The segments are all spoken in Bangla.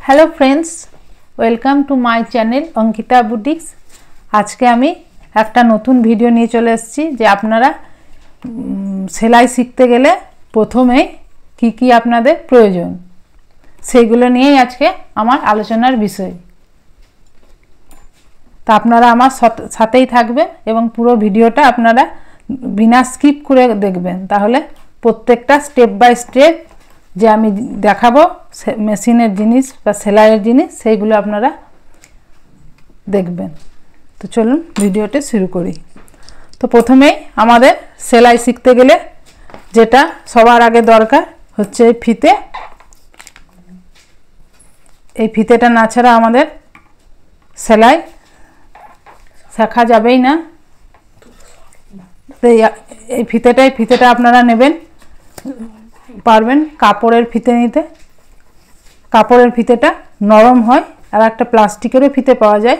Hello friends welcome to my channel Ankita boutiques. आज के आमी একটা নতুন ভিডিও নিয়ে চলে এসেছি যে আপনারা সেলাই শিখতে গেলে প্রথমে কি কি আপনাদের প্রয়োজন সেগুলো নিয়েই আজকে আমার আলোচনার বিষয়। তা আপনারা আমার সাথেই থাকবেন এবং পুরো ভিডিওটা আপনারা বিনা স্কিপ করে দেখবেন, তাহলে প্রত্যেকটা স্টেপ বাই স্টেপ যে আমি দেখাবো মেশিনের জিনিস বা সেলাইয়ের জিনিস সেইগুলো আপনারা দেখবেন। তো চলুন ভিডিওটা শুরু করি। তো প্রথমেই আমাদের সেলাই শিখতে গেলে যেটা সবার আগে দরকার হচ্ছে ফিতে। এই ফিতেটা না ছাড়া আমাদের সেলাই শেখা যাবেই না। তো এই ফিতেটা আপনারা নেবেন, পারবেন কাপড়ের ফিতে নিতে। কাপড়ের ফিতেটা নরম হয়, আর একটা প্লাস্টিকেরও ফিতে পাওয়া যায়,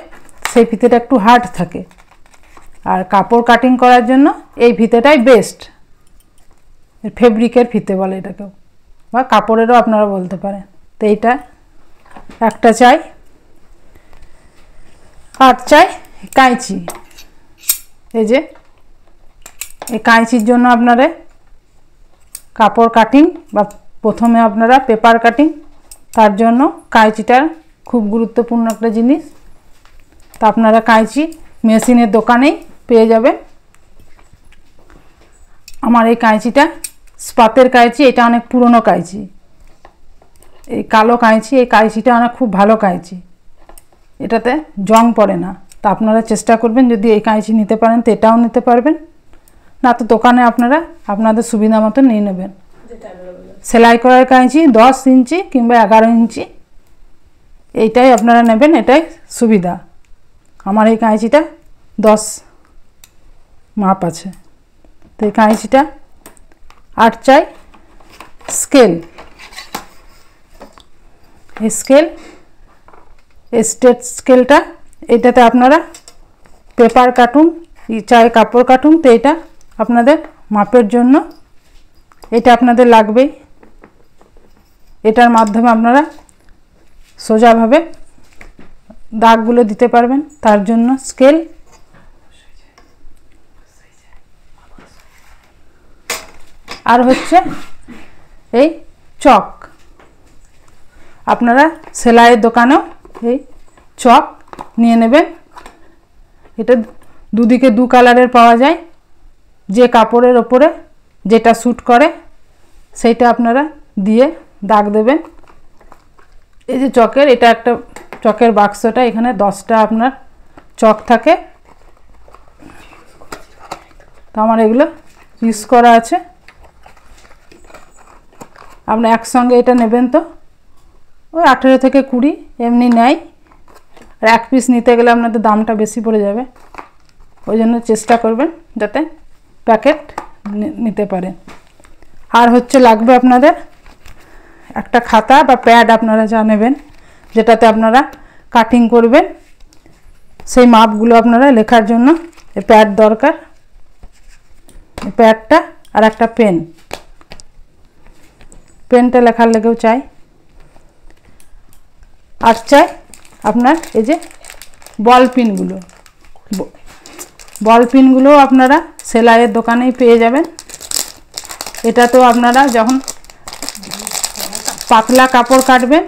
সেই ফিতেটা একটু হার্ড থাকে। আর কাপড় কাটিং করার জন্য এই ফিতেটাই বেস্ট। ফেব্রিকের ফিতে বলে এটাকেও, বা কাপড়েরও আপনারা বলতে পারেন। তো এইটা একটা চাই। আর চাই কাঁচি। এই যে এই কাঁচির জন্য আপনারা কাপড় কাটিং বা প্রথমে আপনারা পেপার কাটিং, তার জন্য কাঁচিটা খুব গুরুত্বপূর্ণ একটা জিনিস। তা আপনারা কাঁচি মেশিনের দোকানেই পেয়ে যাবেন। আমার এই কাঁচিটা স্পাতের কাঁচি, এটা অনেক পুরনো কাঁচি, এই কালো কাঁচি। এই কাঁচিটা অনেক খুব ভালো কাঁচি, এটাতে জং পড়ে না। তা আপনারা চেষ্টা করবেন যদি এই কাঁচি নিতে পারেন তো এটাও নিতে পারবেন, না তো দোকানে আপনারা আপনাদের সুবিধা মতো নিয়ে নেবেন। সেলাই করার কাঁচি 10 ইঞ্চি কিংবা 11 ইঞ্চি এইটাই আপনারা নেবেন, এটাই সুবিধা। আমার এই কাঁচিটা 10 মাপ আছে। তো এই কাঁচিটা আর চাই স্কেল। এই স্কেল, এই স্ট্রেট স্কেলটা, এটাতে আপনারা পেপার কাটুন চাই কাপড় কাটুন, তো এটা আপনাদের মাপের জন্য এটা আপনাদের লাগবেই। এটার মাধ্যমে আপনারা সোজাভাবে দাগগুলো দিতে পারবেন, তার জন্য স্কেল। আর হচ্ছে এই চক। আপনারা সেলাইয়ের দোকানেও এই চক নিয়ে নেবেন। এটা দুদিকে দু কালারের পাওয়া যায়, যে কাপড়ের ওপরে যেটা স্যুট করে সেইটা আপনারা দিয়ে দাগ দেবেন। এই যে চকের, এটা একটা চকের বাক্সটা, এখানে 10টা আপনার চক থাকে। তো আমার এগুলো ইউজ করা আছে। আপনার একসঙ্গে এটা নেবেন তো ওই 18 থেকে 20 এমনি নেয়। আর এক পিস নিতে গেলে আপনাদের দামটা বেশি পড়ে যাবে, ওই জন্য চেষ্টা করবেন যাতে প্যাকেট নিতে পারেন। আর হচ্ছে লাগবে আপনাদের একটা খাতা বা প্যাড, আপনারা যা নেবেন যেটাতে আপনারা কাটিং করবেন সেই মাপগুলো আপনারা লেখার জন্য এই প্যাড দরকার। এই প্যাডটা আর একটা পেন, পেনটা লেখার লেগেও চাই। আর চাই আপনার এই যে বল পিনগুলো। বল পিনগুলো আপনারা সেলাইয়ের দোকানেই পেয়ে যাবেন। এটা তো আপনারা যখন পাতলা কাপড় কাটবেন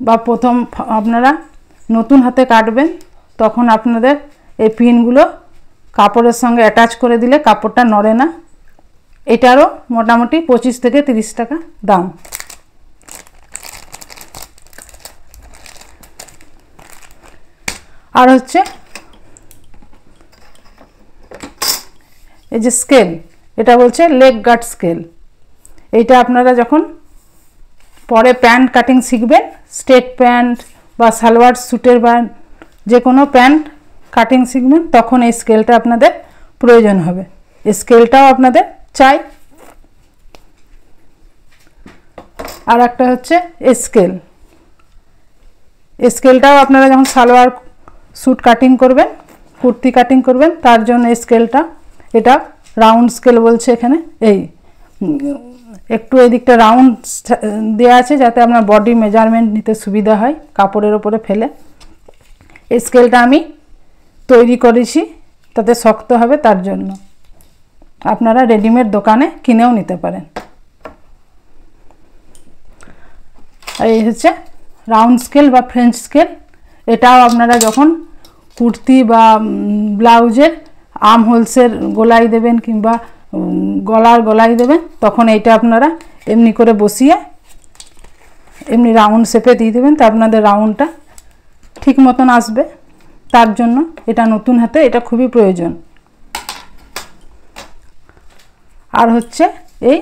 বা প্রথম আপনারা নতুন হাতে কাটবেন, তখন আপনাদের এই পিনগুলো কাপড়ের সঙ্গে অ্যাটাচ করে দিলে কাপড়টা নড়ে না। এটারও মোটামুটি 25 থেকে 30 টাকা দাম। আর হচ্ছে এই যে স্কেল, এটা বলছে লেগ গার্ড স্কেল। এইটা আপনারা যখন পরে প্যান্ট কাটিং শিখবেন, স্ট্রেট প্যান্ট বা সালোয়ার স্যুটের বা যে কোনো প্যান্ট কাটিং শিখবেন, তখন এই স্কেলটা আপনাদের প্রয়োজন হবে। এই স্কেলটাও আপনাদের চাই। আর একটা হচ্ছে স্কেল। স্কেলটাও আপনারা যখন সালোয়ার স্যুট কাটিং করবেন, কুর্তি কাটিং করবেন, তার জন্য এই স্কেলটা, এটা রাউন্ড স্কেল বলছে এখানে। এই একটু এই দিকটা রাউন্ড দেওয়া আছে যাতে আপনার বডি মেজারমেন্ট নিতে সুবিধা হয় কাপড়ের ওপরে ফেলে। এই স্কেলটা আমি তৈরি করেছি, তাতে শক্ত হবে, তার জন্য। আপনারা রেডিমেড দোকানে কিনেও নিতে পারেন। এই হচ্ছে রাউন্ড স্কেল বা ফ্রেঞ্চ স্কেল। এটাও আপনারা যখন কুর্তি বা ব্লাউজের আর্ম হোলসের গোলাই দেবেন কিংবা গলার গোলাই দেবেন, তখন এইটা আপনারা এমনি করে বসিয়ে এমনি রাউন্ড শেপে দিয়ে দেবেন, তা আপনাদের রাউন্ডটা ঠিক মতন আসবে। তার জন্য এটা নতুন হাতে এটা খুবই প্রয়োজন। আর হচ্ছে এই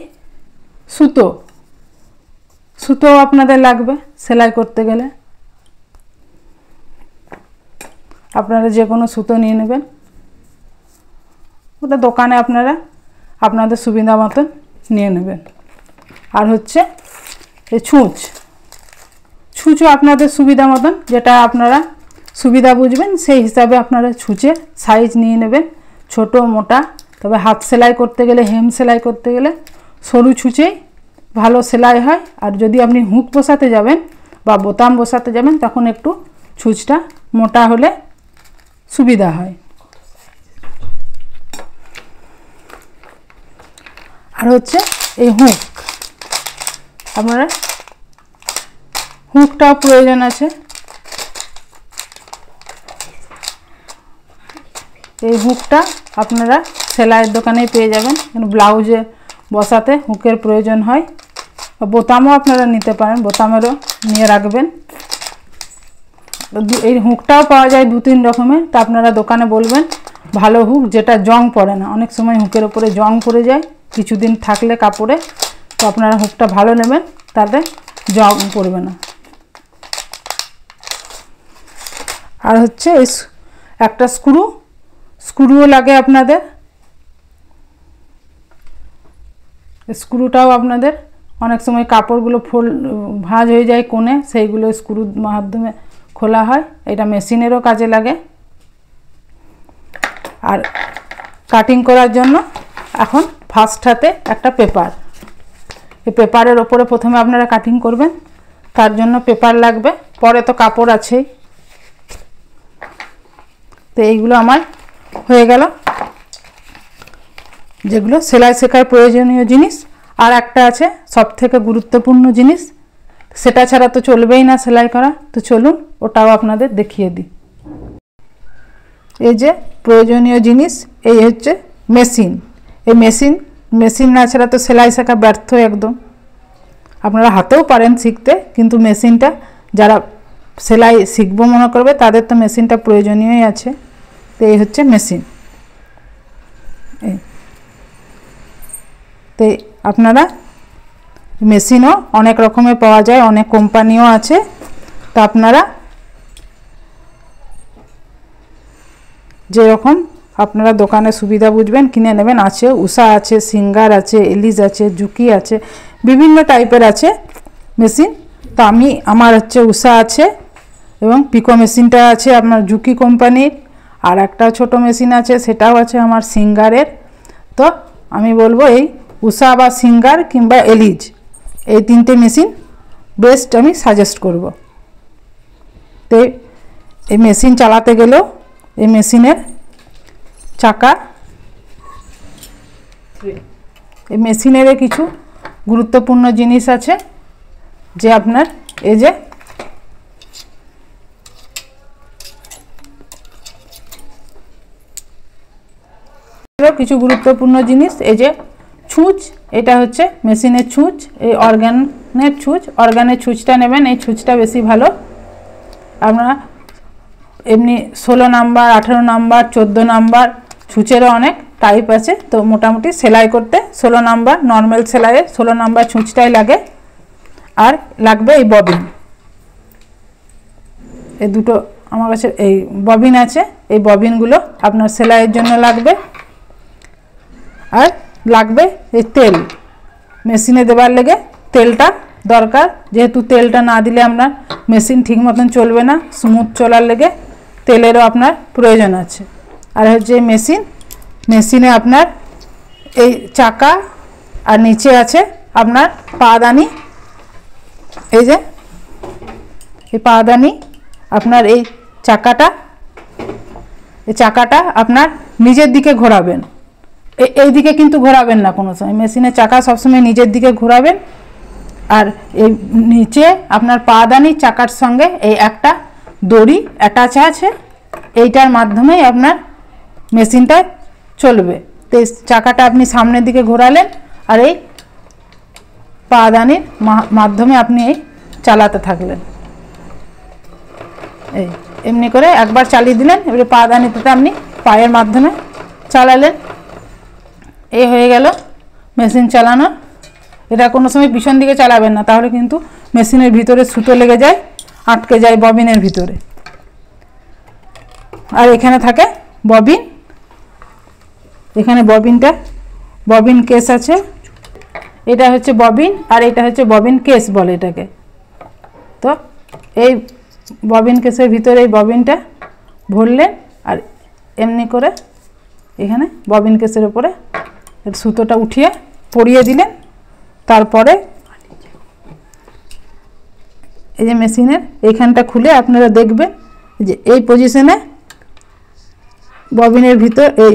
সুতো আপনাদের লাগবে সেলাই করতে গেলে। আপনারা যে কোনো সুতো নিয়ে নেবেন, ওটা দোকানে আপনারা আপনাদের সুবিধা মতন নিয়ে নেবেন। আর হচ্ছে এই ছুঁচও আপনাদের সুবিধা মতন, যেটা আপনারা সুবিধা বুঝবেন সেই হিসাবে আপনারা ছুঁচের সাইজ নিয়ে নেবেন, ছোট মোটা। তবে হাত সেলাই করতে গেলে, হেম সেলাই করতে গেলে সরু ছুঁচেই ভালো সেলাই হয়। আর যদি আপনি হুক বসাতে যাবেন বা বোতাম বসাতে যাবেন, তখন একটু ছুঁচটা মোটা হলে সুবিধা হয়। আর হচ্ছে এই হুক, আপনারা হুকটাও প্রয়োজন আছে। এই হুকটা আপনারা সেলাইয়ের দোকানেই পেয়ে যাবেন, কারণ ব্লাউজে বসাতে হুকের প্রয়োজন হয়। বোতামও আপনারা নিতে পারেন, বোতামেরও নিয়ে রাখবেন। এই হুকটাও পাওয়া যায় 2-3 রকমের, তা আপনারা দোকানে বলবেন ভালো হুক যেটা জং পড়ে না। অনেক সময় হুকের ওপরে জং পড়ে যায় কিছুদিন থাকলে কাপড়ে, তো আপনারা হুকটা ভালো নেবেন, তাতে জং পড়বে না। আর হচ্ছে এই একটা স্ক্রুও লাগে আপনাদের। স্ক্রুটাও আপনাদের অনেক সময় কাপড়গুলো ভাঁজ হয়ে যায় কোণে, সেইগুলো স্ক্রুর মাধ্যমে খোলা হয়। এটা মেশিনেরও কাজে লাগে। আর কাটিং করার জন্য এখন ফার্স্ট হাতে একটা পেপার, এই পেপারের ওপরে প্রথমে আপনারা কাটিং করবেন, তার জন্য পেপার লাগবে। পরে তো কাপড় আছেই। তো এইগুলো আমার হয়ে গেল যেগুলো সেলাই শেখার প্রয়োজনীয় জিনিস। আর একটা আছে সবথেকে গুরুত্বপূর্ণ জিনিস, সেটা ছাড়া তো চলবেই না সেলাই করা। তো চলুন ওটাও আপনাদের দেখিয়ে দিই। এই যে প্রয়োজনীয় জিনিস, এই হচ্ছে মেশিন। এই মেশিন না ছাড়া তো সেলাই শেখা ব্যর্থ একদম। আপনারা হাতেও পারেন শিখতে, কিন্তু মেশিনটা যারা সেলাই শিখবো মনে করবে তাদের তো মেশিনটা প্রয়োজনীয়ই আছে। তো এই হচ্ছে মেশিন। তো আপনারা মেশিনও অনেক রকমের পাওয়া যায়, অনেক কোম্পানিও আছে। তো আপনারা যেরকম আপনারা দোকানে সুবিধা বুঝবেন কিনে নেবেন। আছে উষা আছে, সিঙ্গার আছে, এলিজ আছে, জুকি আছে, বিভিন্ন টাইপের আছে মেশিন। তো আমার হচ্ছে উষা আছে, এবং পিকো মেশিনটা আছে আপনার জুকি কোম্পানির। আর একটা ছোট মেশিন আছে, সেটাও আছে আমার সিঙ্গারের। তো আমি বলবো এই উষা বা সিঙ্গার কিংবা এলিজ, এই 3টে মেশিন বেস্ট আমি সাজেস্ট করব। তো এই মেশিন চালাতে গেলেও এই মেশিনের চাকা, এই মেশিনের কিছু গুরুত্বপূর্ণ জিনিস আছে, যে আপনার এই যে কিছু গুরুত্বপূর্ণ জিনিস, এই যে ছুঁচ, এটা হচ্ছে মেশিনের ছুঁচ, এই অর্গানের ছুঁচটা নেবেন। এই ছুঁচটা বেশি ভালো। আপনারা এমনি 16 নাম্বার, 18 নাম্বার, 14 নাম্বার ছুঁচেরও অনেক টাইপ আছে। তো মোটামুটি সেলাই করতে 16 নাম্বার, নর্মাল সেলাইয়ে 16 নাম্বার ছুঁচটাই লাগে। আর লাগবে এই ববিন, এই দুটো আমার কাছে এই ববিন আছে। এই ববিনগুলো আপনার সেলাইয়ের জন্য লাগবে। আর লাগবে এই তেল, মেশিনে দেবার লেগে তেলটা দরকার, যেহেতু তেলটা না দিলে আপনার মেশিন ঠিক মতন চলবে না। স্মুথ চলার লেগে তেলেরও আপনার প্রয়োজন আছে। আর হচ্ছে মেশিনে আপনার এই চাকা, আর নিচে আছে আপনার পাদানি, এই যে এই পাদানি আপনার এই চাকাটা আপনার নিজের দিকে ঘোরাবেন, এই দিকে কিন্তু ঘোরাবেন না কোনো সময়। মেশিনের চাকা সবসময় নিজের দিকে ঘোরাবেন। আর এই নিচে আপনার পাদানি চাকার সঙ্গে এই একটা দড়ি অ্যাটাচ আছে, এইটার মাধ্যমেই আপনার মেশিনটা চলবে। তো এই চাকাটা আপনি সামনের দিকে ঘোরালেন আর এই পাদানির মাধ্যমে আপনি এই চালাতে থাকলেন। এই এমনি করে একবার চালিয়ে দিলেন, এবারে পাদানিতে আপনি পায়ের মাধ্যমে চালালেন। এই হয়ে গেল মেশিন চালানো। এটা কোনো সময় পিছন দিকে চালাবেন না, তাহলে কিন্তু মেশিনের ভিতরে সুতো লেগে যায়, আটকে যায় ববিনের ভিতরে। আর এখানে থাকে ববিন, এখানে ববিন কেস আছে। এটা হচ্ছে ববিন আর এটা হচ্ছে ববিন কেস বলে এটাকে। তো এই ববিন কেসের ভিতরে এই ববিনটা ভরলেন আর এমনি করে এখানে ববিন কেসের উপরে সুতোটা উঠিয়ে পরিয়ে দিলেন। তারপরে এই যে মেশিনের এইখানটা খুলে আপনারা দেখবেন যে এই পজিশনে ববিনের ভিতর, এই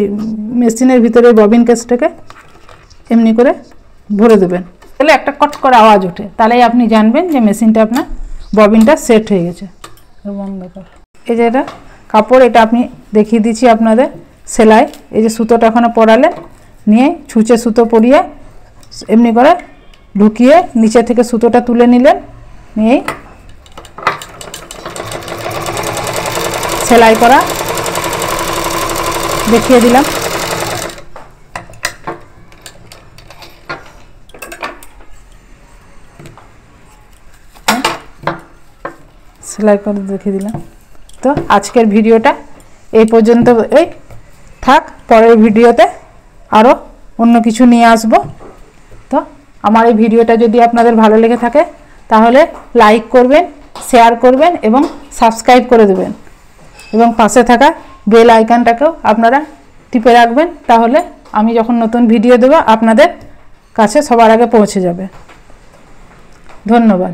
মেশিনের ভিতরে ববিন কেসটাকে এমনি করে ভরে দেবেন। তাহলে একটা কট করে আওয়াজ ওঠে, তাহলেই আপনি জানবেন যে মেশিনটা আপনার ববিনটা সেট হয়ে গেছে। বন্ধ কর। এই যে এটা কাপড়, এটা আপনি দেখিয়ে দিচ্ছি আপনাদের সেলাই। এই যে সুতোটা ওখানে পরালেন, নিয়ে ছুঁচে সুতো পরিয়ে এমনি করে ঢুকিয়ে নিচে থেকে সুতোটা তুলে নিলেন, নিয়েই সেলাই করা দেখিয়ে দিলাম। সেলাই করে দেখিয়ে দিলাম। তো আজকের ভিডিওটা এই পর্যন্ত থাক, পরের ভিডিওতে আরও অন্য কিছু নিয়ে আসব। তো আমার এই ভিডিওটা যদি আপনাদের ভালো লেগে থাকে তাহলে লাইক করবেন, শেয়ার করবেন এবং সাবস্ক্রাইব করে দেবেন, এবং পাশে থাকা বেল আইকনটাকেও আপনারা টিপে রাখবেন, তাহলে আমি যখন নতুন ভিডিও দেব আপনাদের কাছে সবার আগে পৌঁছে যাবে। ধন্যবাদ।